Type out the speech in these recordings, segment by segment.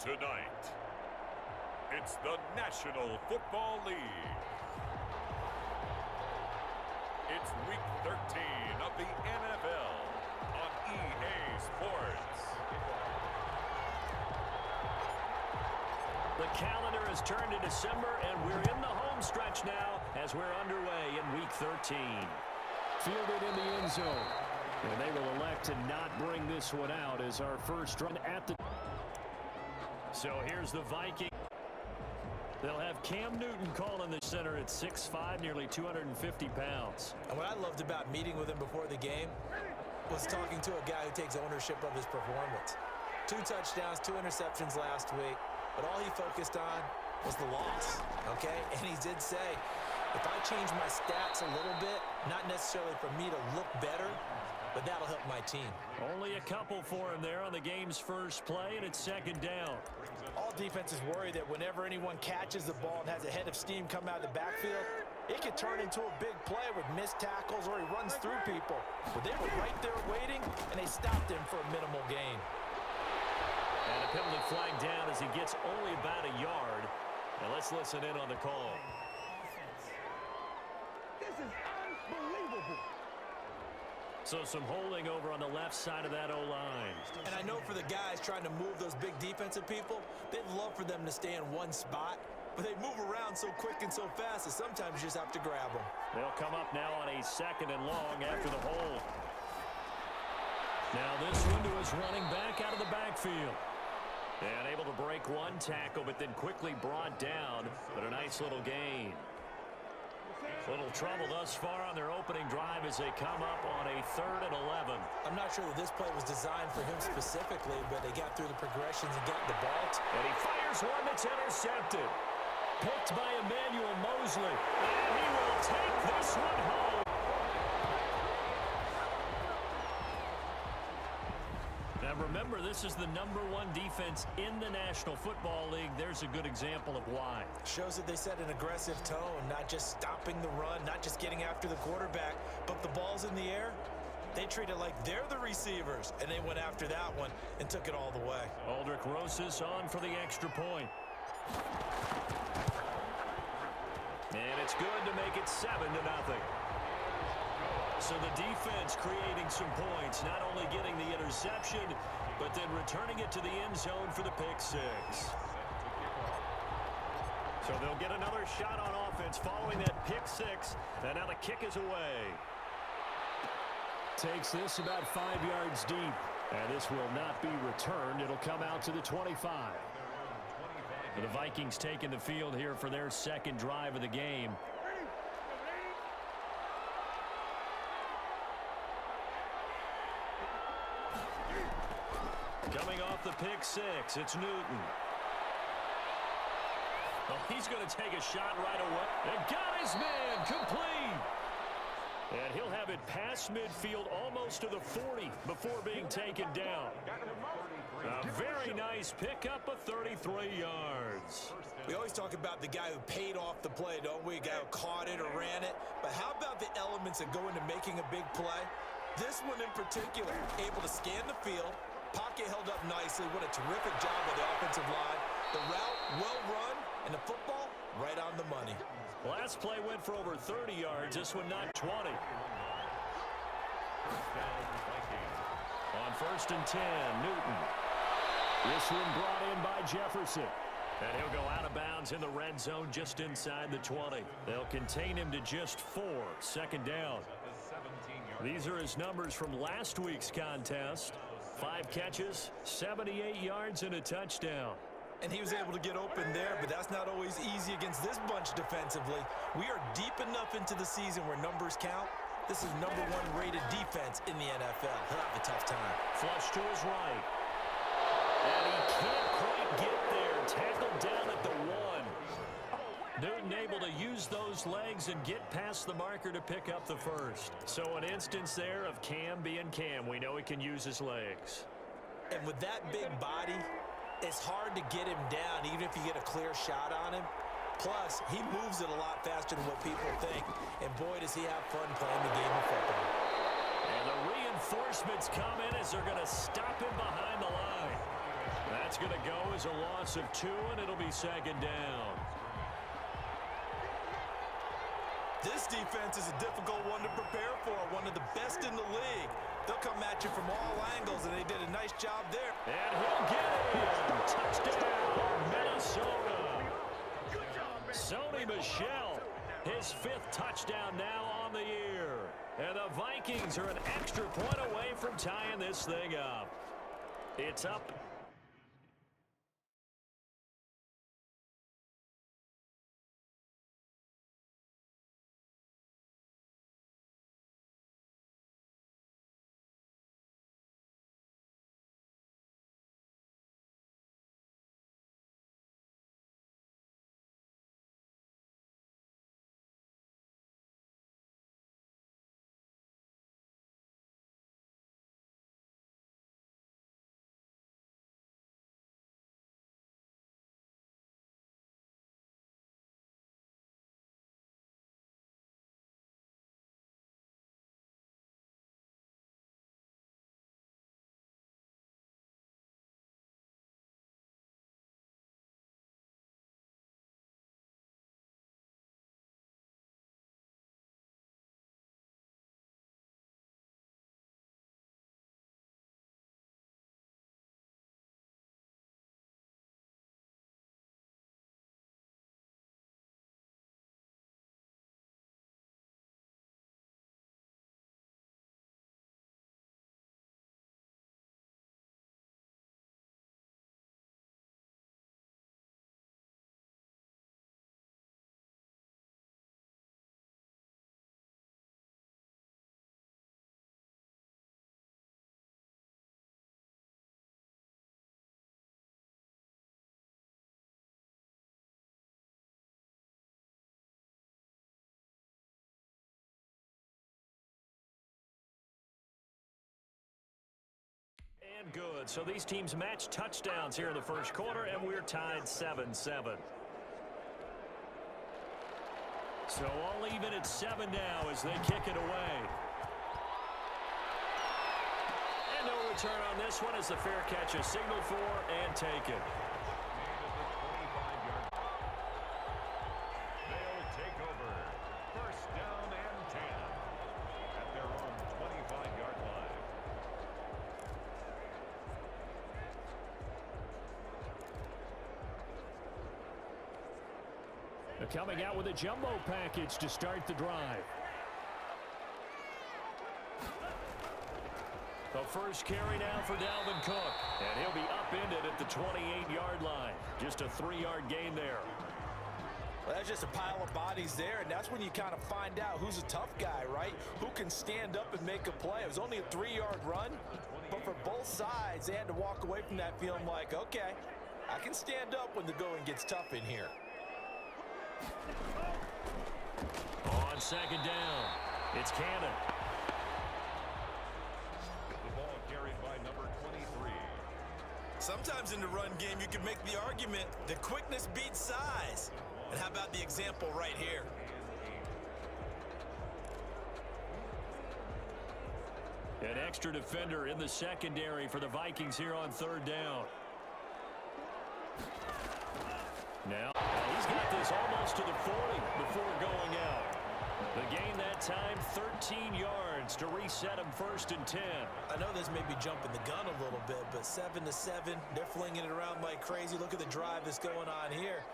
Tonight, it's the National Football League. It's Week 13 of the NFL on EA Sports. The calendar has turned to December, and we're in the home stretch now as we're underway in Week 13. Fielded in the end zone. And they will elect to not bring this one out as our first run at the... So here's the Viking. They'll have Cam Newton calling the center at 6'5", nearly 250 pounds. And what I loved about meeting with him before the game was talking to a guy who takes ownership of his performance. 2 touchdowns, 2 interceptions last week, but all he focused on was the loss, okay? And he did say, if I change my stats a little bit, not necessarily for me to look better, but that'll help my team. Only a couple for him there on the game's first play, and it's second down. All defenses worry that whenever anyone catches the ball and has a head of steam come out of the backfield, it could turn into a big play with missed tackles or he runs through people. But they were right there waiting, and they stopped him for a minimal gain. And a penalty flag down as he gets only about a yard. Now let's listen in on the call. This is unbelievable. So some holding over on the left side of that O-line. And I know for the guys trying to move those big defensive people, they'd love for them to stay in one spot, but they move around so quick and so fast that sometimes you just have to grab them. They'll come up now on a 2nd and long after the hold. Now this one to his running back out of the backfield. And able to break one tackle, but then quickly brought down, but a nice little gain. Little trouble thus far on their opening drive as they come up on a 3rd and 11. I'm not sure that this play was designed for him specifically, but they got through the progressions and got the ball. And he fires one that's intercepted. Picked by Emmanuel Mosley. And he will take this one home. Now remember, this is the #1 defense in the National Football League. There's a good example of why. Shows that they set an aggressive tone, not just stopping the run, not just getting after the quarterback, but the ball's in the air. They treat it like they're the receivers, and they went after that one and took it all the way. Aldrich Rosas on for the extra point. And it's good to make it 7-0. So the defense creating some points, not only getting the interception, but then returning it to the end zone for the pick 6. So they'll get another shot on offense following that pick 6, and now the kick is away. Takes this about 5 yards deep, and this will not be returned. It'll come out to the 25. The Vikings taking the field here for their 2nd drive of the game. Coming off the pick 6, it's Newton. Well, he's going to take a shot right away. And got his man complete. And he'll have it past midfield almost to the 40 before being taken down. A very nice pickup of 33 yards. We always talk about the guy who paid off the play, don't we? A guy who caught it or ran it. But how about the elements that go into making a big play? This one in particular, able to scan the field. Pocket held up nicely. What a terrific job by the offensive line. The route well run, and the football right on the money. Last play went for over 30 yards. This one not 20. On 1st and 10, Newton. This one brought in by Jefferson. And he'll go out of bounds in the red zone just inside the 20. They'll contain him to just 4. 2nd down. These are his numbers from last week's contest. 5 catches, 78 yards, and a touchdown. And he was able to get open there, but that's not always easy against this bunch defensively. We are deep enough into the season where numbers count. This is #1 rated defense in the NFL. He'll have a tough time. Flush to his right. And he can't quite get there. Tackled down at the 1. Newton able to use those legs and get past the marker to pick up the 1st. So an instance there of Cam being Cam. We know he can use his legs. And with that big body, it's hard to get him down even if you get a clear shot on him. Plus, he moves it a lot faster than what people think. And boy, does he have fun playing the game of football. And the reinforcements come in as they're going to stop him behind the line. That's going to go as a loss of 2, and it'll be second down. This defense is a difficult one to prepare for, one of the best in the league. They'll come at you from all angles, and they did a nice job there. And he'll get it! Touchdown, Minnesota! Sony Michel, his 5th touchdown now on the year. And the Vikings are an extra point away from tying this thing up. It's up. And good. So these teams match touchdowns here in the first quarter, and we're tied 7-7. So all even at 7 now as they kick it away. And no return on this one as the fair catch is signaled for and taken. They'll take over. First down and 10 at their own 25-yard line. They're coming out with a jumbo package to start the drive. The first carry now for Dalvin Cook. And he'll be upended at the 28-yard line. Just a 3-yard gain there. Well, that's just a pile of bodies there, and that's when you kind of find out who's a tough guy, right? Who can stand up and make a play. It was only a 3-yard run, but for both sides, they had to walk away from that feeling like, okay, I can stand up when the going gets tough in here. On second down, it's Cannon. The ball carried by number 23. Sometimes in the run game, you can make the argument that quickness beats size. And how about the example right here? An extra defender in the secondary for the Vikings here on third down. Now, he's got this almost to the 40 before going out. The gain that time, 13 yards to reset him first and 10. I know this may be jumping the gun a little bit, but 7-7, they're flinging it around like crazy. Look at the drive that's going on here.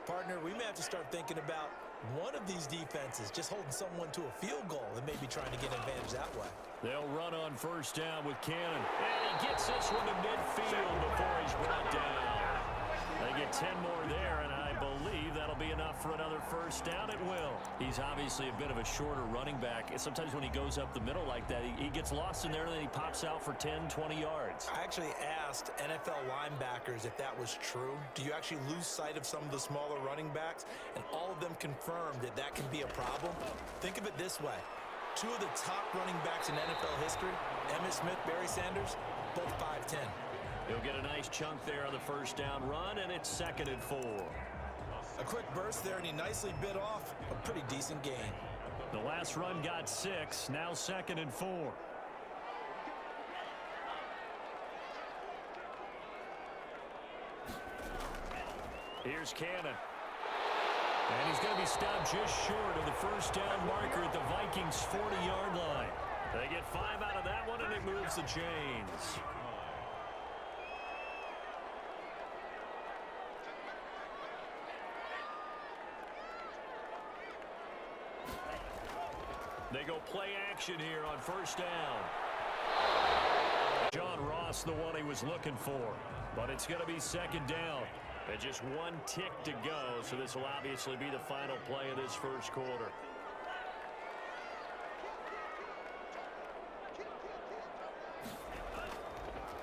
Partner, we may have to start thinking about one of these defenses just holding someone to a field goal and maybe trying to get an advantage that way. They'll run on first down with Cannon. And he gets this one to midfield before he's brought down. They get 10 more there, and I believe that'll be enough for another first down. It will. He's obviously a bit of a shorter running back. Sometimes when he goes up the middle like that, he gets lost in there, and then he pops out for 10, 20 yards. I actually asked NFL linebackers if that was true. Do you actually lose sight of some of the smaller running backs? And all of them confirmed that that can be a problem. Think of it this way. 2 of the top running backs in NFL history, Emmitt Smith, Barry Sanders, both 5'10". He'll get a nice chunk there on the first down run, and it's 2nd and 4. A quick burst there, and he nicely bit off a pretty decent gain. The last run got 6, now 2nd and 4. Here's Cannon. And he's going to be stopped just short of the first down marker at the Vikings' 40-yard line. They get 5 out of that one, and it moves the chains. They go play action here on first down. John Ross, the one he was looking for. But it's going to be second down. And just one tick to go, so this will obviously be the final play of this first quarter.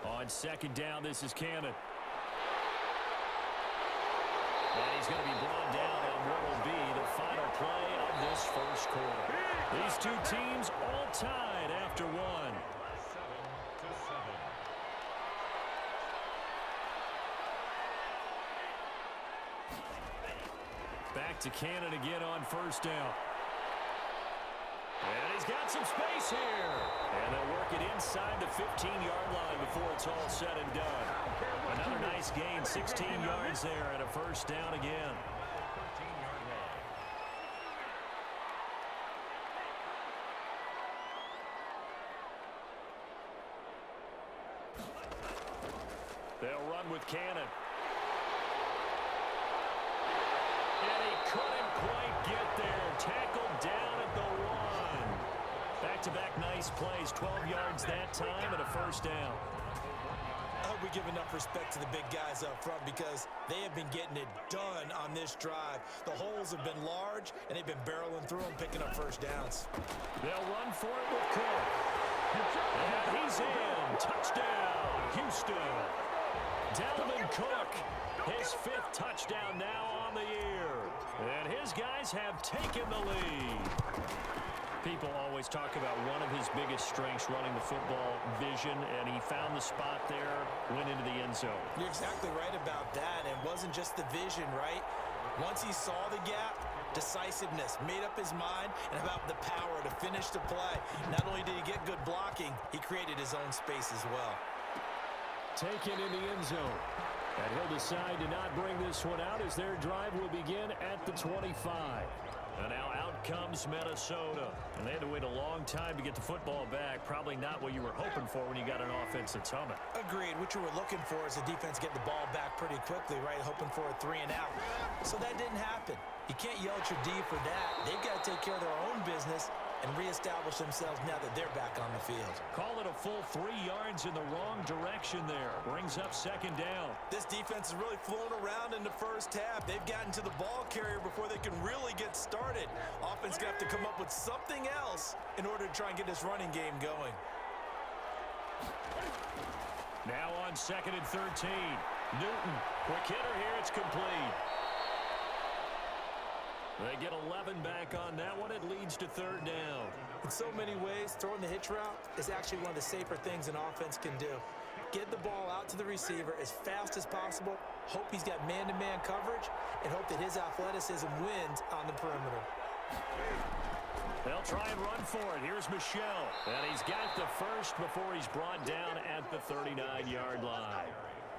On second down, this is Cannon. And he's going to be brought down on what will be the final play of this first quarter. These two teams all tied after one. 7-7. Back to Cannon again on first down. And he's got some space here. And they'll work it inside the 15-yard line before it's all said and done. Another nice gain, 16 yards there, and a first down again. 13-yard line. They'll run with Cannon. And he couldn't quite get there. Tackled down at the 1. Back-to-back nice plays, 12 yards that time and a first down. I hope we give enough respect to the big guys up front because they have been getting it done on this drive. The holes have been large, and they've been barreling through them, picking up first downs. They'll run for it with Cook. And he's in. Touchdown, Houston. Dalvin Cook, his 5th touchdown now on the year. And his guys have taken the lead. People always talk about one of his biggest strengths running the football, vision, and he found the spot there, went into the end zone. You're exactly right about that. And it wasn't just the vision, right? Once he saw the gap, decisiveness, made up his mind, and about the power to finish the play. Not only did he get good blocking, he created his own space as well. Taken in the end zone. And he'll decide to not bring this one out as their drive will begin at the 25. And now out comes Minnesota. And they had to wait a long time to get the football back. Probably not what you were hoping for when you got an offense that's humming. Agreed. What you were looking for is the defense get the ball back pretty quickly, right? Hoping for a 3 and out. So that didn't happen. You can't yell at your D for that. They've got to take care of their own business and reestablish themselves now that they're back on the field. Call it a full 3 yards in the wrong direction there. Brings up second down. This defense has really flown around in the first half. They've gotten to the ball carrier before they can really get started. Offense got to come up with something else in order to try and get this running game going. Now on second and 13. Newton, quick hitter here. It's complete. They get 11 back on that one. It leads to third down. In so many ways, throwing the hitch route is actually one of the safer things an offense can do. Get the ball out to the receiver as fast as possible, hope he's got man-to-man coverage, and hope that his athleticism wins on the perimeter. They'll try and run for it. Here's Michelle. And he's got the first before he's brought down at the 39-yard line.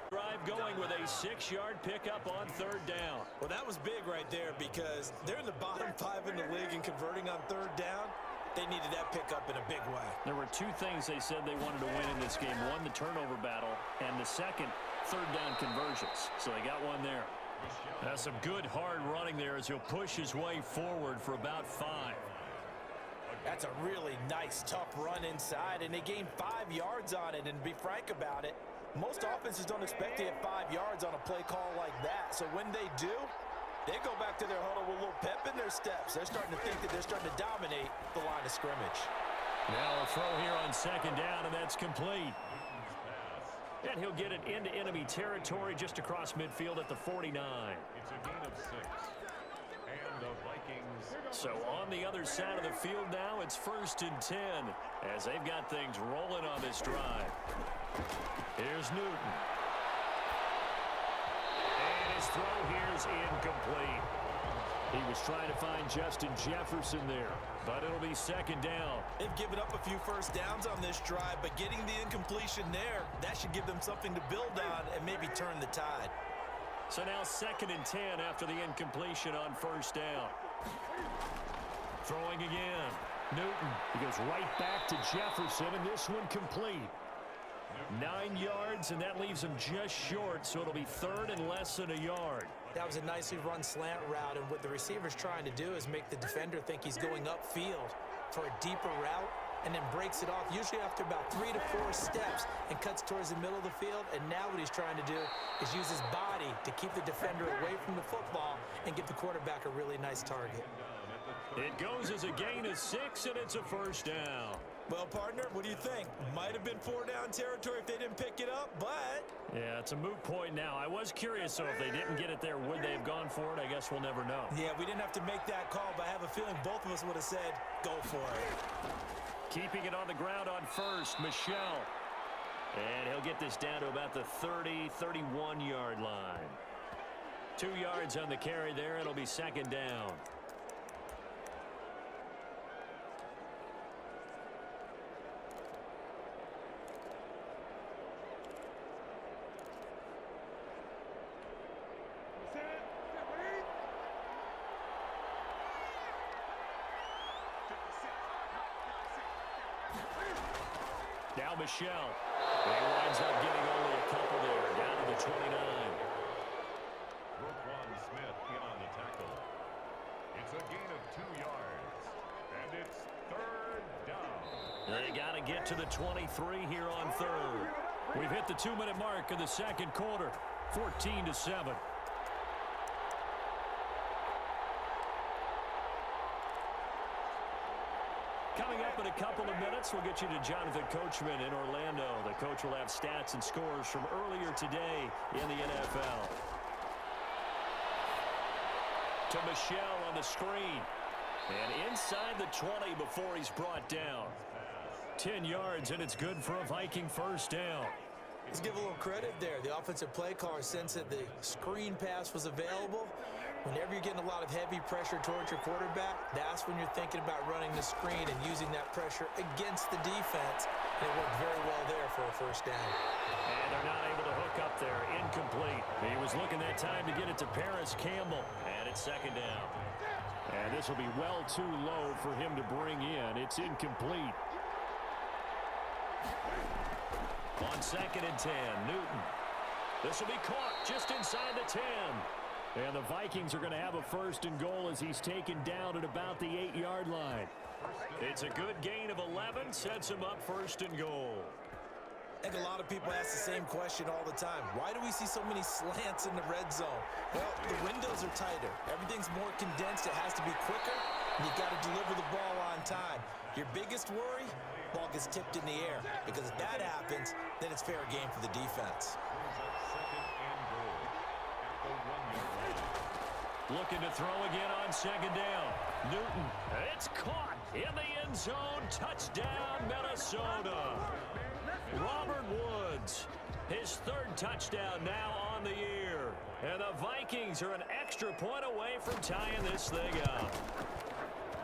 Drive going with a 6-yard pickup on third down. Well, that was big right there because they're in the bottom 5 in the league and converting on third down. They needed that pickup in a big way. There were 2 things they said they wanted to win in this game. One, the turnover battle, and the second, third down conversions. So they got one there. That's some good hard running there as he'll push his way forward for about 5. That's a really nice, tough run inside, and they gained 5 yards on it. And to be frank about it, most offenses don't expect to get 5 yards on a play call like that. So when they do, they go back to their huddle with a little pep in their steps. They're starting to think that they're starting to dominate the line of scrimmage. Now a throw here on second down, and that's complete. And he'll get it into enemy territory just across midfield at the 49. It's a gain of 6. And the Vikings. So on the other side of the field now, it's 1st and 10 as they've got things rolling on this drive. Here's Newton. And his throw here is incomplete. He was trying to find Justin Jefferson there, but it'll be second down. They've given up a few first downs on this drive, but getting the incompletion there, that should give them something to build on and maybe turn the tide. So now 2nd and 10 after the incompletion on first down. Throwing again. Newton. He goes right back to Jefferson, and this one complete. 9 yards, and that leaves him just short, so it'll be 3rd and less than a yard. That was a nicely run slant route, and what the receiver's trying to do is make the defender think he's going upfield for a deeper route, and then breaks it off, usually after about 3 to 4 steps, and cuts towards the middle of the field. And now what he's trying to do is use his body to keep the defender away from the football and give the quarterback a really nice target. It goes as a gain of 6, and it's a first down. Well, partner, what do you think? Might have been 4-down territory if they didn't pick it up, but... Yeah, it's a moot point now. I was curious, so if they didn't get it there, would they have gone for it? I guess we'll never know. Yeah, we didn't have to make that call, but I have a feeling both of us would have said, go for it. Keeping it on the ground on first, Michelle. And he'll get this down to about the 30, 31-yard line. 2 yards on the carry there. It'll be 2nd down. Now Michelle. And he winds up getting only a couple there, down to the 29. Roquan Smith in on the tackle. It's a gain of 2 yards. And it's 3rd down. They got to get to the 23 here on 3rd. We've hit the 2-minute mark of the 2nd quarter. 14-7. Coming up in a couple of minutes, we'll get you to Jonathan Coachman in Orlando. The coach will have stats and scores from earlier today in the NFL. To Michelle on the screen. And inside the 20 before he's brought down. 10 yards, and it's good for a Viking first down. Let's give a little credit there. The offensive play caller sensed that the screen pass was available. Whenever you're getting a lot of heavy pressure towards your quarterback, that's when you're thinking about running the screen and using that pressure against the defense. And it worked very well there for a first down. And they're not able to hook up there. Incomplete. He was looking that time to get it to Paris Campbell. And it's 2nd down. And this will be well too low for him to bring in. It's incomplete. On 2nd and 10, Newton. This will be caught just inside the 10. And the Vikings are going to have a 1st and goal as he's taken down at about the 8-yard line. It's a good gain of 11, sets him up 1st and goal. I think a lot of people ask the same question all the time. Why do we see so many slants in the red zone? Well, the windows are tighter. Everything's more condensed. It has to be quicker, and you've got to deliver the ball on time. Your biggest worry, ball gets tipped in the air, because if that happens, then it's fair game for the defense. Looking to throw again on 2nd down. Newton, it's caught in the end zone. Touchdown, Minnesota. Robert Woods, his 3rd touchdown now on the year. And the Vikings are an extra point away from tying this thing up.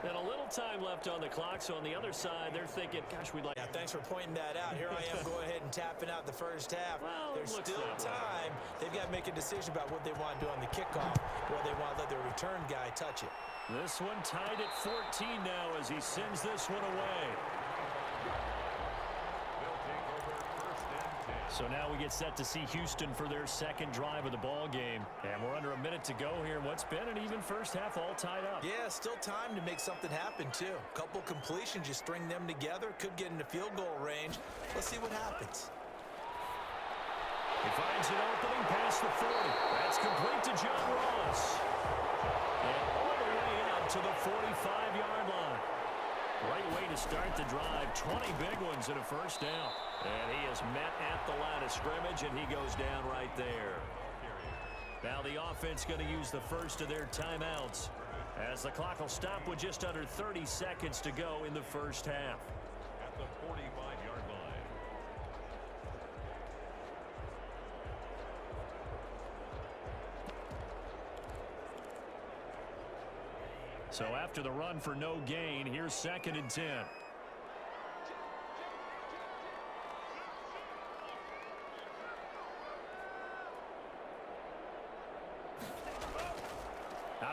And a little time left on the clock, so on the other side, they're thinking, gosh, we'd like... Yeah, thanks for pointing that out. Here I am going ahead and tapping out the first half. Well, there's still time. They've got to make a decision about what they want to do on the kickoff, or they want to let their return guy touch it. This one tied at 14 now as he sends this one away. So now we get set to see Houston for their 2nd drive of the ball game. And we're under a minute to go here in what's been an even first half, all tied up. Yeah, still time to make something happen, too. Couple completions, you string them together, could get into field goal range. Let's see what happens. He finds an opening past the 40. That's complete to John Ross. And all the way out to the 45-yard line. Right way to start the drive. 20 big ones and a first down. And he is met at the line of scrimmage, and he goes down right there. Now the offense going to use the first of their timeouts as the clock will stop with just under 30 seconds to go in the first half. At the 45-yard line. So after the run for no gain, here's 2nd and 10.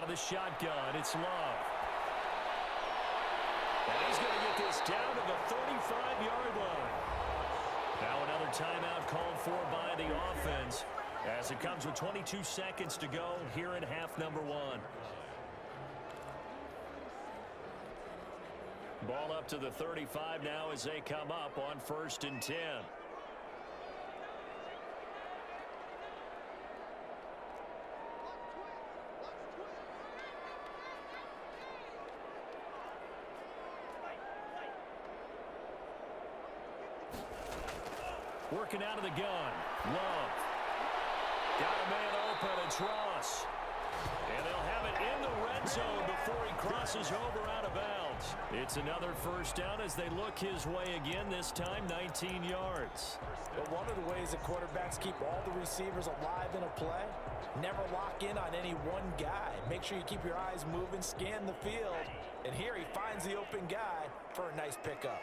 Out of the shotgun, it's Love. And he's going to get this down to the 35-yard line. Now another timeout called for by the offense as it comes with 22 seconds to go here in half number one. Ball up to the 35 now as they come up on 1st and 10. Working out of the gun. Love. Got a man open. It's Ross. And they'll have it in the red zone before he crosses over out of bounds. It's another first down as they look his way again, this time 19 yards. But one of the ways that quarterbacks keep all the receivers alive in a play, never lock in on any one guy. Make sure you keep your eyes moving, scan the field. And here he finds the open guy for a nice pickup.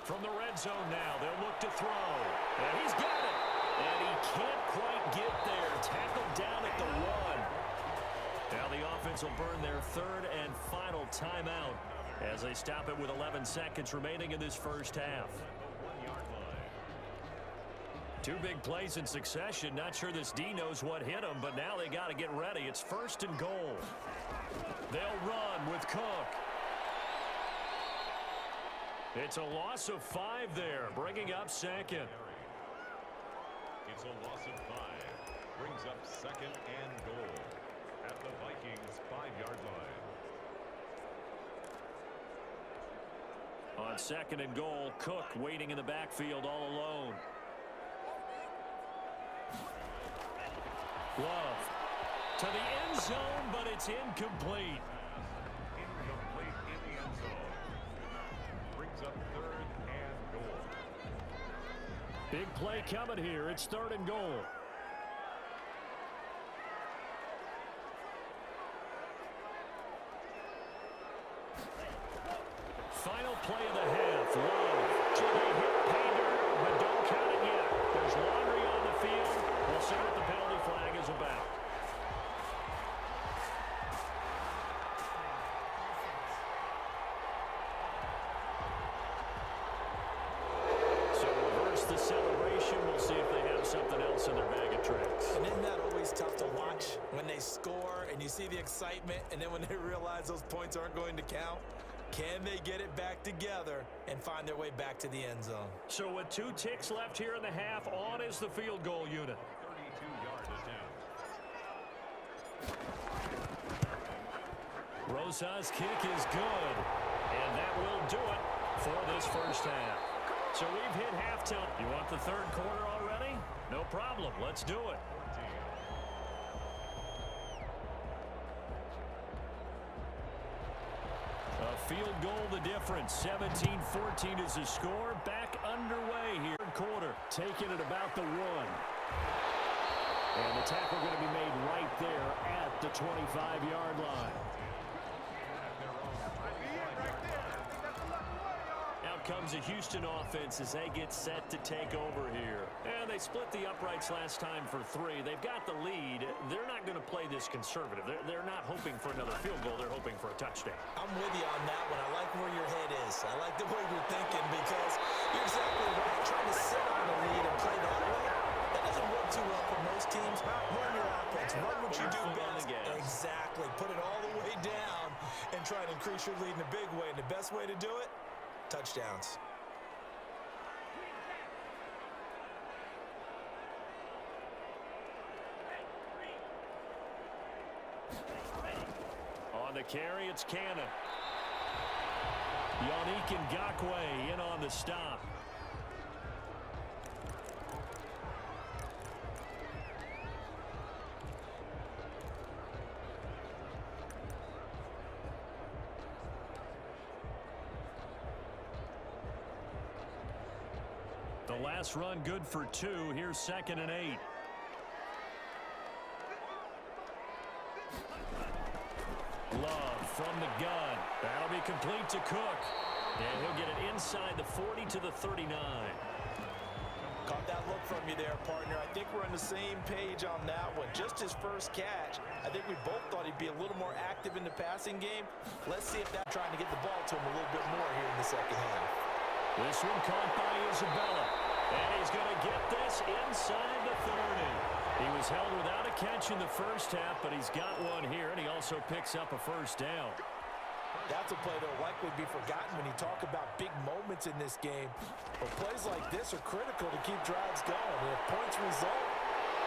From the red zone now, they'll look to throw. And he's got it. And he can't quite get there. Tackled down at the 1. Now the offense will burn their third and final timeout as they stop it with 11 seconds remaining in this first half. Two big plays in succession. Not sure this D knows what hit him, but now they got to get ready. It's 1st and goal. They'll run with Cook. It's a loss of 5 there, bringing up second. It's a loss of 5. Brings up 2nd and goal at the Vikings' 5-yard line. On 2nd and goal, Cook waiting in the backfield all alone. Love to the end zone, but it's incomplete. Incomplete in the end zone. Brings up 3rd and goal. Big play coming here. It's 3rd and goal. Final play of the half. Love. Should they hit pay dirt, but don't count it yet. There's laundry on the field. We'll see what the penalty flag is about. The celebration. We'll see if they have something else in their bag of tricks. And isn't that always tough to watch when they score and you see the excitement, and then when they realize those points aren't going to count? Can they get it back together and find their way back to the end zone? So with 2 ticks left here in the half, on is the field goal unit. 32-yard attempt. Rosa's kick is good, and that will do it for this first half. So we've hit halftime. You want the 3rd quarter already? No problem. Let's do it. A field goal the difference. 17-14 is the score. Back underway here. 3rd quarter. Taking it about the 1. And the tackle going to be made right there at the 25-yard line. Comes a Houston offense as they get set to take over here. And they split the uprights last time for 3. They've got the lead. They're not going to play this conservative. They're not hoping for another field goal. They're hoping for a touchdown. I'm with you on that one. I like where your head is. I like the way you're thinking because you're exactly right. Trying to sit on the lead and play that way, that doesn't work too well for most teams. Run your offense. Run what you do best. Exactly. Put it all the way down and try to increase your lead in a big way. And the best way to do it, touchdowns. On the carry, it's Cannon. Yannick Ngakoue in on the stop. The last run good for 2. Here's 2nd and 8. Love from the gun. That'll be complete to Cook. And he'll get it inside the 40 to the 39. Caught that look from you there, partner. I think we're on the same page on that one. Just his first catch. I think we both thought he'd be a little more active in the passing game. Let's see if that's trying to get the ball to him a little bit more here in the second half. This one caught by Isabella. And he's going to get this inside the 30. He was held without a catch in the first half, but he's got one here, and he also picks up a first down. That's a play that will likely be forgotten when you talk about big moments in this game. But plays like this are critical to keep drives going. And if points result,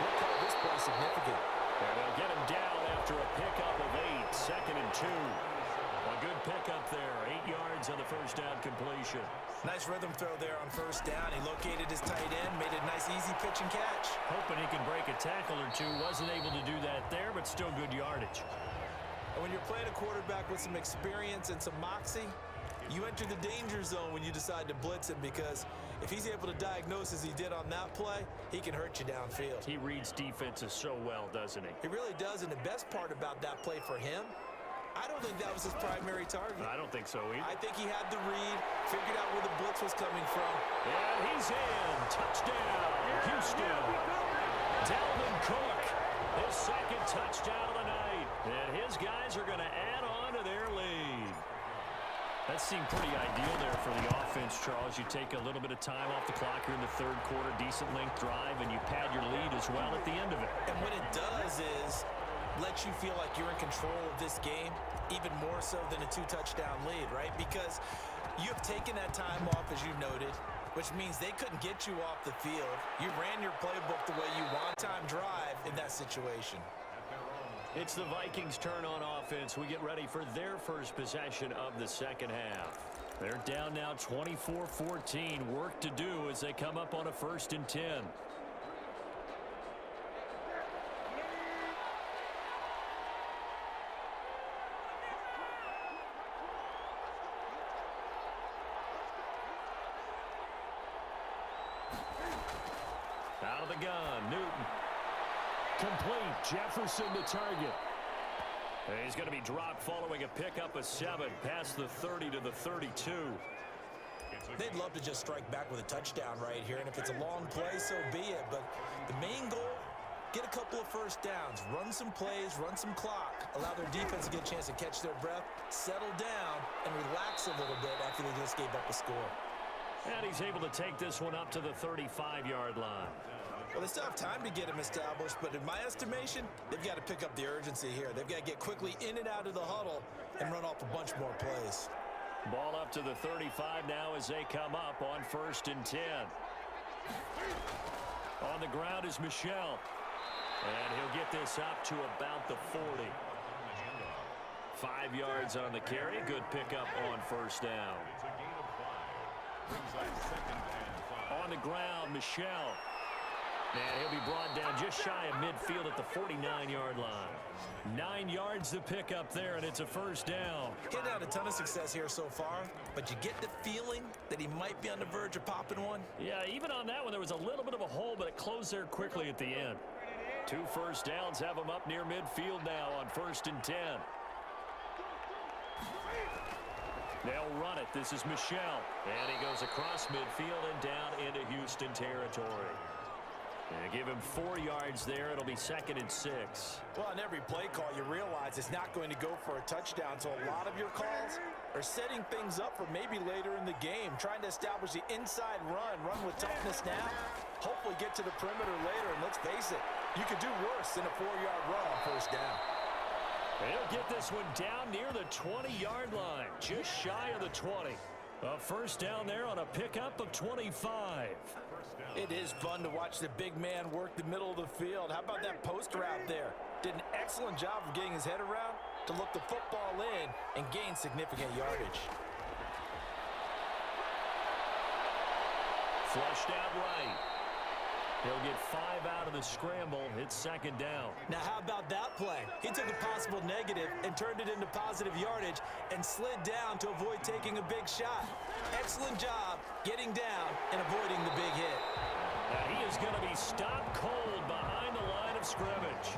we'll call this play significant. And they'll get him down after a pickup of 8, 2nd and 2. A good pickup there, 8 yards on the first down completion. Nice rhythm throw there on first down. He located his tight end, made a nice easy pitch and catch. Hoping he can break a tackle or two. Wasn't able to do that there, but still good yardage. And when you're playing a quarterback with some experience and some moxie, you enter the danger zone when you decide to blitz him, because if he's able to diagnose as he did on that play, he can hurt you downfield. He reads defenses so well, doesn't he? He really does, and the best part about that play for him, I don't think that was his primary target. I don't think so either. I think he had the read, figured out where the blitz was coming from. And he's in. Touchdown, Houston. Dalvin Cook, his second touchdown of the night. And his guys are going to add on to their lead. That seemed pretty ideal there for the offense, Charles. You take a little bit of time off the clock here in the third quarter, decent length drive, and you pad your lead as well at the end of it. And what it does is let you feel like you're in control of this game, even more so than a 2-touchdown lead, right? Because you have taken that time off, as you noted, which means they couldn't get you off the field. You ran your playbook the way you want. Time drive in that situation. It's the Vikings' turn on offense. We get ready for their first possession of the second half. They're down now 24-14. Work to do as they come up on a 1st and 10. Out of the gun, Newton. Complete. Jefferson the target. He's going to be dropped following a pickup of 7 past the 30 to the 32. They'd love to just strike back with a touchdown right here, and if it's a long play, so be it. But the main goal, get a couple of first downs, run some plays, run some clock, allow their defense to get a chance to catch their breath, settle down, and relax a little bit after they just gave up a score. And he's able to take this one up to the 35-yard line. Well, they still have time to get him established, but in my estimation, they've got to pick up the urgency here. They've got to get quickly in and out of the huddle and run off a bunch more plays. Ball up to the 35 now as they come up on 1st and 10. On the ground is Michel. And he'll get this up to about the 40. 5 yards on the carry. Good pickup on 1st down. On the ground, Michel. And he'll be brought down just shy of midfield at the 49-yard line. 9 yards to pick up there, and it's a 1st down. Getting had a ton of success here so far, but you get the feeling that he might be on the verge of popping one. Yeah, even on that one, there was a little bit of a hole, but it closed there quickly at the end. 2 first downs have him up near midfield now on 1st and 10. They'll run it. This is Michel. And he goes across midfield and down into Houston territory. And give him 4 yards there. It'll be 2nd and 6. Well, on every play call, you realize it's not going to go for a touchdown. So a lot of your calls are setting things up for maybe later in the game, trying to establish the inside run with toughness now, hopefully get to the perimeter later. And let's face it, you could do worse than a 4-yard run on 1st down. He'll get this one down near the 20-yard line, just shy of the 20. A 1st down there on a pickup of 25. It is fun to watch the big man work the middle of the field. How about that post route there? Did an excellent job of getting his head around to look the football in and gain significant yardage. Flushed out right. He'll get 5 out of the scramble. It's 2nd down. Now, how about that play? He took a possible negative and turned it into positive yardage and slid down to avoid taking a big shot. Excellent job getting down and avoiding the big hit. Now he is going to be stopped cold behind the line of scrimmage.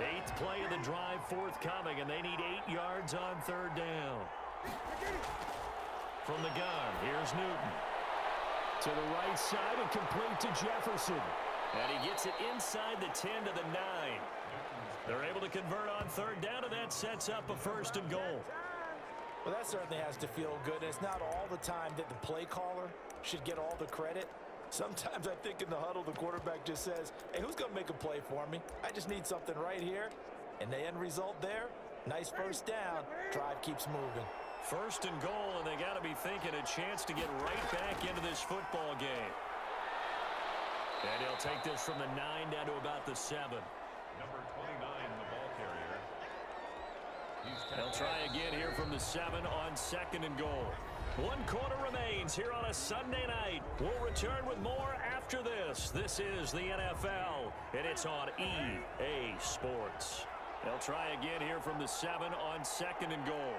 8th play of the drive forthcoming, and they need 8 yards on 3rd down. From the gun, here's Newton. To the right side and complete to Jefferson. And he gets it inside the 10 to the 9. They're able to convert on 3rd down, and that sets up a 1st and goal. Well, that certainly has to feel good. It's not all the time that the play caller should get all the credit. Sometimes I think in the huddle, the quarterback just says, hey, who's going to make a play for me? I just need something right here. And the end result there, nice 1st down. Drive keeps moving. 1st and goal, and they got to be thinking a chance to get right back into this football game. And he'll take this from the 9 down to about the 7. Number 29, the ball carrier. They'll try again here from the 7 on 2nd and goal. 1 quarter remains here on a Sunday night. We'll return with more after this. This is the NFL, and it's on EA Sports. They'll try again here from the 7 on 2nd and goal.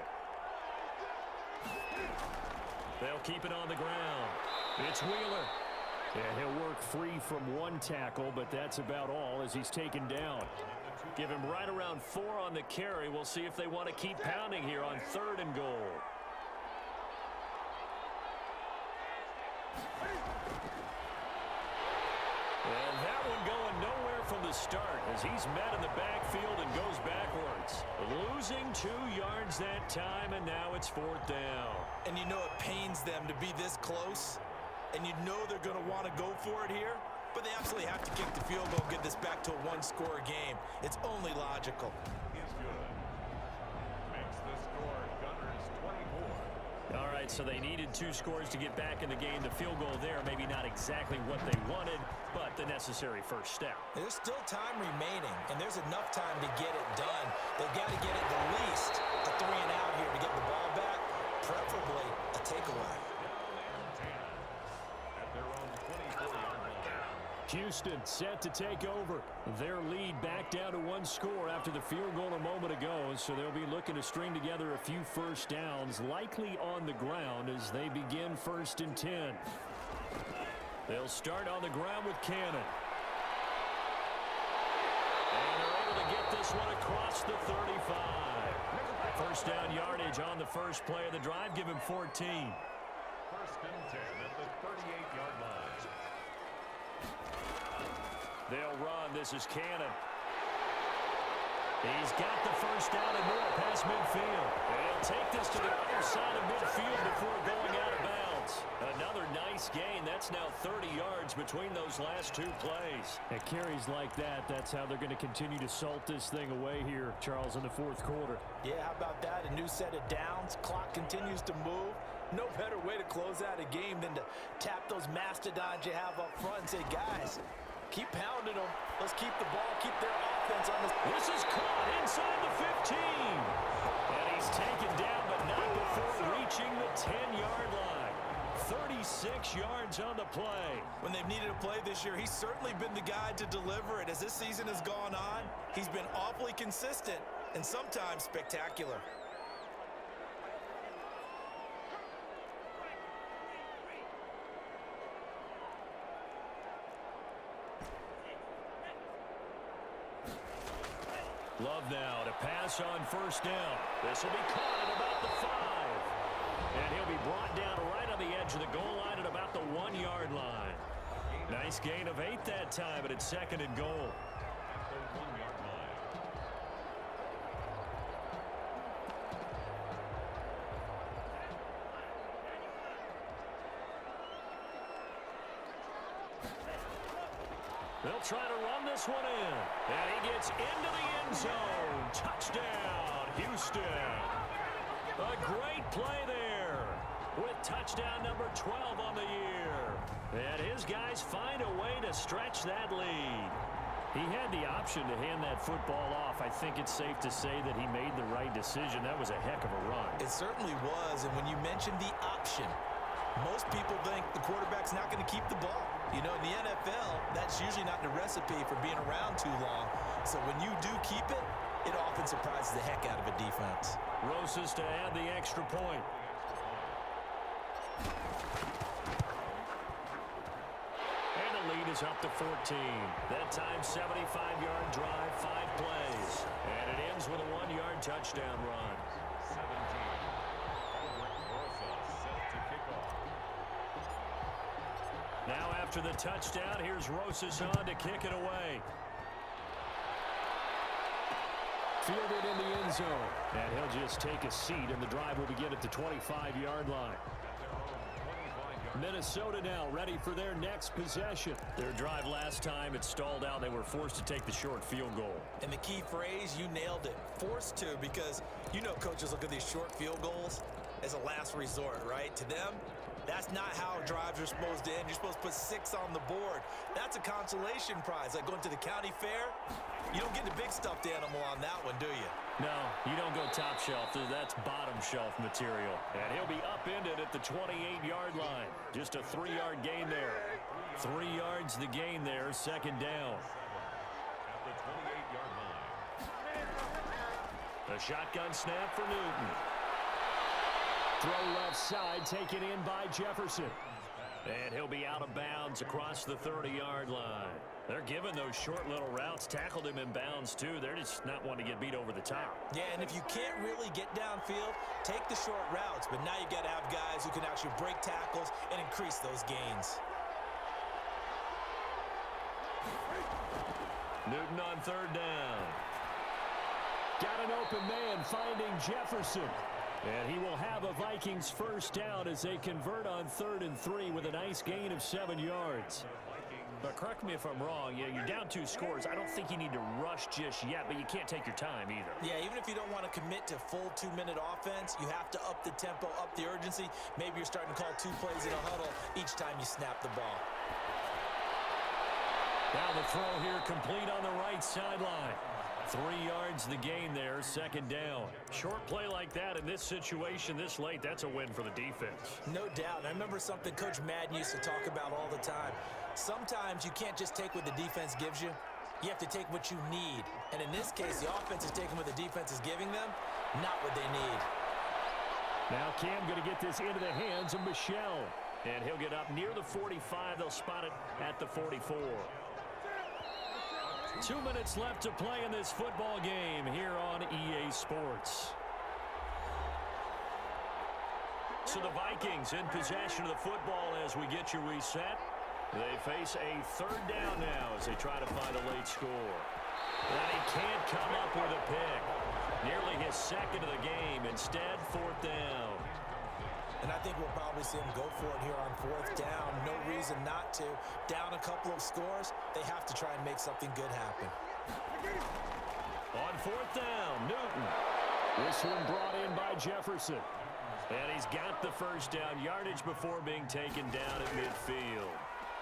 They'll keep it on the ground. It's Wheeler. Yeah, he'll work free from 1 tackle, but that's about all as he's taken down. Give him right around 4 on the carry. We'll see if they want to keep pounding here on 3rd and goal. And that one going nowhere from the start as he's met in the backfield and goes backwards. Losing 2 yards that time, and now it's 4th down. And you know it pains them to be this close, and you know they're going to want to go for it here, but they absolutely have to kick the field goal and get this back to a 1-score game. It's only logical. Is good. Makes the score Gunners 24. All right, so they needed 2 scores to get back in the game. The field goal there, maybe not exactly what they wanted, but the necessary 1st step. There's still time remaining, and there's enough time to get it done. They've got to get it at least a 3 and out here to get the ball back, preferably a takeaway. Houston set to take over. Their lead back down to 1 score after the field goal a moment ago, so they'll be looking to string together a few 1st downs, likely on the ground as they begin 1st and 10. They'll start on the ground with Cannon. And they're able to get this one across the 35. 1st down yardage on the first play of the drive. Give him 14. 1st and 10 at the 38-yard line. They'll run. This is Cannon. He's got the 1st down and more past midfield. And he'll take this to the other side of midfield before going out of bounds. Another nice gain. That's now 30 yards between those last 2 plays. At carries like that, that's how they're going to continue to salt this thing away here, Charles, in the 4th quarter. Yeah, how about that? A new set of downs. Clock continues to move. No better way to close out a game than to tap those mastodons you have up front and say, guys, keep pounding them. Let's keep the ball, keep their offense on this. This is caught inside the 15. And he's taken down, but not before reaching the 10-yard line. 36 yards on the play. When they've needed a play this year, he's certainly been the guy to deliver it. As this season has gone on, he's been awfully consistent and sometimes spectacular. Love now to pass on 1st down. This will be caught at about the 5. And he'll be brought down right on the edge of the goal line at about the 1-yard line. Nice gain of 8 that time, but it's 2nd and goal. At the 1-yard line. They'll try to run this one in. And he gets into the end zone. Touchdown, Houston. A great play there with touchdown number 12 on the year. And his guys find a way to stretch that lead. He had the option to hand that football off. I think it's safe to say that he made the right decision. That was a heck of a run. It certainly was, and when you mentioned the option, most people think the quarterback's not going to keep the ball. You know, in the NFL, that's usually not the recipe for being around too long. So when you do keep it, it often surprises the heck out of a defense. Rosas to add the extra point. And the lead is up to 14. That time, 75-yard drive, 5 plays. And it ends with a 1-yard touchdown run. 17. Set to kick off. Now after the touchdown, here's Rosas on to kick it away. Fielded in the end zone. And he'll just take a seat, and the drive will begin at the 25-yard line. Minnesota now ready for their next possession. Their drive last time, it stalled out. They were forced to take the short field goal. And the key phrase, you nailed it. Forced to, because you know coaches look at these short field goals as a last resort, right? To them, that's not how drives are supposed to end. You're supposed to put 6 on the board. That's a consolation prize. Like going to the county fair, you don't get the big stuffed animal on that one, do you? No, you don't go top shelf. That's bottom shelf material. And he'll be upended at the 28-yard line. Just a 3-yard gain there. 3 yards the gain there, second down. At the 28-yard line. A shotgun snap for Newton. Throw left side, taken in by Jefferson. And he'll be out of bounds across the 30-yard line. They're giving those short little routes. Tackled him in bounds, too. They're just not wanting to get beat over the top. Yeah, and if you can't really get downfield, take the short routes. But now you've got to have guys who can actually break tackles and increase those gains. Newton on third down. Got an open man finding Jefferson. And he will have a Vikings first down as they convert on 3rd and 3 with a nice gain of 7 yards. But correct me if I'm wrong, you're down 2 scores. I don't think you need to rush just yet, but you can't take your time either. Yeah, even if you don't want to commit to full 2-minute offense, you have to up the tempo, up the urgency. Maybe you're starting to call 2 plays in a huddle each time you snap the ball. Now the throw here complete on the right sideline. 3 yards the gain there, second down. Short play like that in this situation this late, that's a win for the defense. No doubt. I remember something Coach Madden used to talk about all the time. Sometimes you can't just take what the defense gives you. You have to take what you need. And in this case, the offense is taking what the defense is giving them, not what they need. Now Cam going to get this into the hands of Michelle. And he'll get up near the 45. They'll spot it at the 44. 2 minutes left to play in this football game here on EA Sports. So the Vikings in possession of the football as we get you reset. They face a 3rd down now as they try to find a late score. And he can't come up with a pick. Nearly his 2nd of the game. Instead, 4th down. And I think we'll probably see him go for it here on 4th down. No reason not to. Down a couple of scores, they have to try and make something good happen. On 4th down, Newton. This one brought in by Jefferson. And he's got the first down yardage before being taken down at midfield.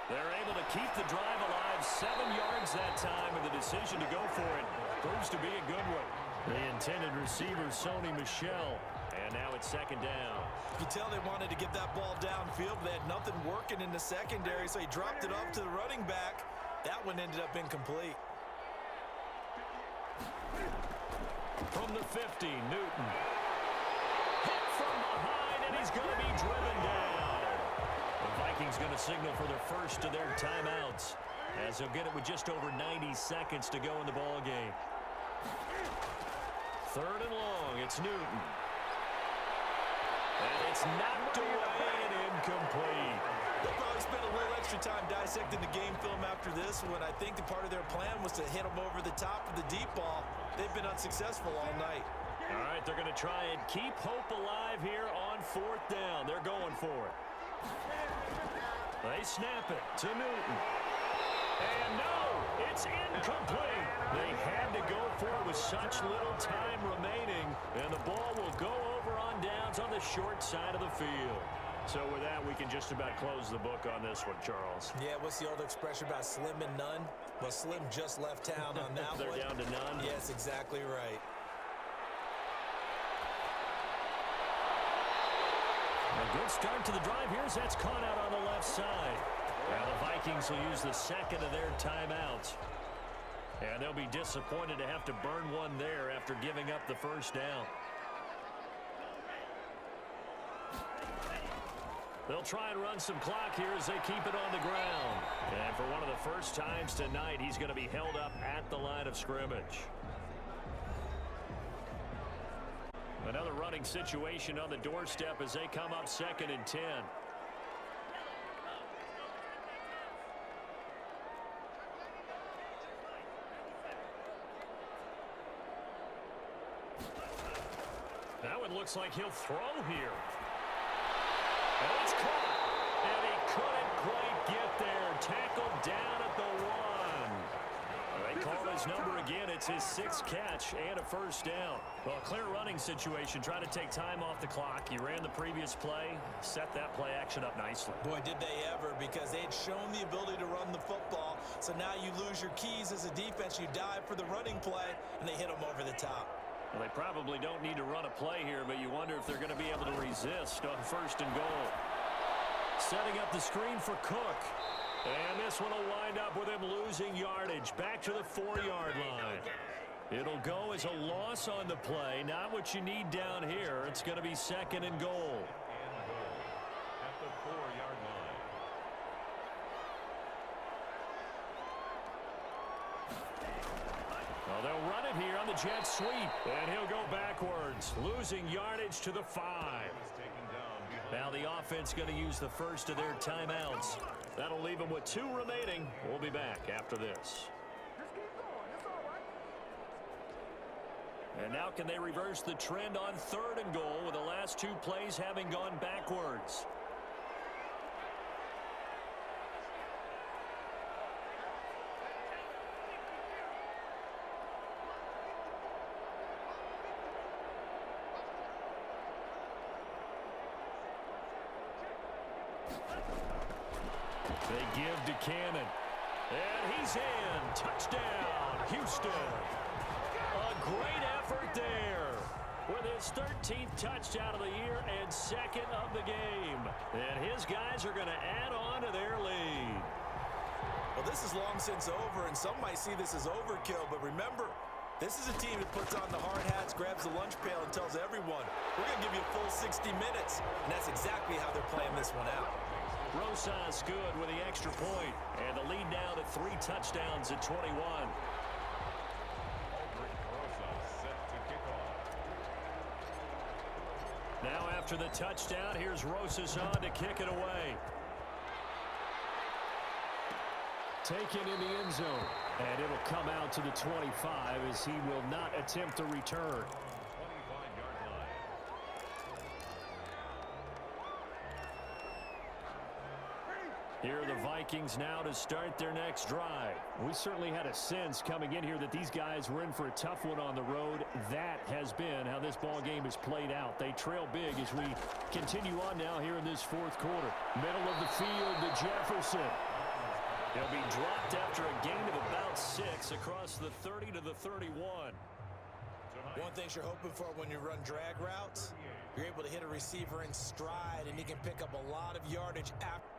They're able to keep the drive alive, 7 yards that time, and the decision to go for it proves to be a good one. The intended receiver, Sony Michel. And now it's 2nd down. You can tell they wanted to get that ball downfield. They had nothing working in the secondary, so he dropped it off to the running back. That one ended up incomplete. From the 50, Newton. Hit from behind, and he's going to be driven down. The Vikings going to signal for their first of their timeouts as they'll get it with just over 90 seconds to go in the ball game. 3rd and long, it's Newton. And it's knocked away and incomplete. They'll probably spend a little extra time dissecting the game film after this one. I think the part of their plan was to hit them over the top of the deep ball. They've been unsuccessful all night. All right, they're going to try and keep hope alive here on 4th down. They're going for it. They snap it to Newton. And no, it's incomplete. They had to go for it with such little time remaining, and the ball will go over on downs on the short side of the field. So with that, we can just about close the book on this one, Charles. Yeah, what's the old expression about slim and none? Well, Slim just left town on that They're one. down to none? Yes, exactly right. A good start to the drive. Here's that's caught out on the left side. Now the Vikings will use the 2nd of their timeouts. And they'll be disappointed to have to burn one there after giving up the first down. They'll try and run some clock here as they keep it on the ground. And for one of the first times tonight, he's going to be held up at the line of scrimmage. Another running situation on the doorstep as they come up 2nd and 10. Now it looks like he'll throw here. And it's caught. And he couldn't quite get there. Tackled down at the 1. They call his number again. It's his 6th catch and a first down. Well, a clear running situation. Trying to take time off the clock. He ran the previous play. Set that play action up nicely. Boy, did they ever, because they'd shown the ability to run the football. So now you lose your keys as a defense. You dive for the running play, and they hit him over the top. Well, they probably don't need to run a play here, but you wonder if they're going to be able to resist on 1st and goal. Setting up the screen for Cook. And this one will wind up with him losing yardage back to the 4-yard line. It'll go as a loss on the play. Not what you need down here. It's going to be 2nd and goal. At the 4-yard line. Well, they'll run it here on the jet sweep. And he'll go backwards, losing yardage to the 5. Now the offense going to use the first of their timeouts. That'll leave them with 2 remaining. We'll be back after this. And now can they reverse the trend on 3rd and goal with the last 2 plays having gone backwards? They give to Cannon. And he's in. Touchdown, Houston. A great effort there with his 13th touchdown of the year and 2nd of the game. And his guys are going to add on to their lead. Well, this is long since over, and some might see this as overkill. But remember, this is a team that puts on the hard hats, grabs the lunch pail, and tells everyone, we're going to give you a full 60 minutes. And that's exactly how they're playing this one out. Rosas good with the extra point, and the lead now to 3 touchdowns at 21. Now after the touchdown, here's Rosas on to kick it away. Taken in the end zone, and it'll come out to the 25 as he will not attempt to return. Here are the Vikings now to start their next drive. We certainly had a sense coming in here that these guys were in for a tough one on the road. That has been how this ball game is played out. They trail big as we continue on now here in this 4th quarter. Middle of the field to Jefferson. He'll be dropped after a gain of about 6 across the 30 to the 31. One thing you're hoping for when you run drag routes, you're able to hit a receiver in stride, and he can pick up a lot of yardage after.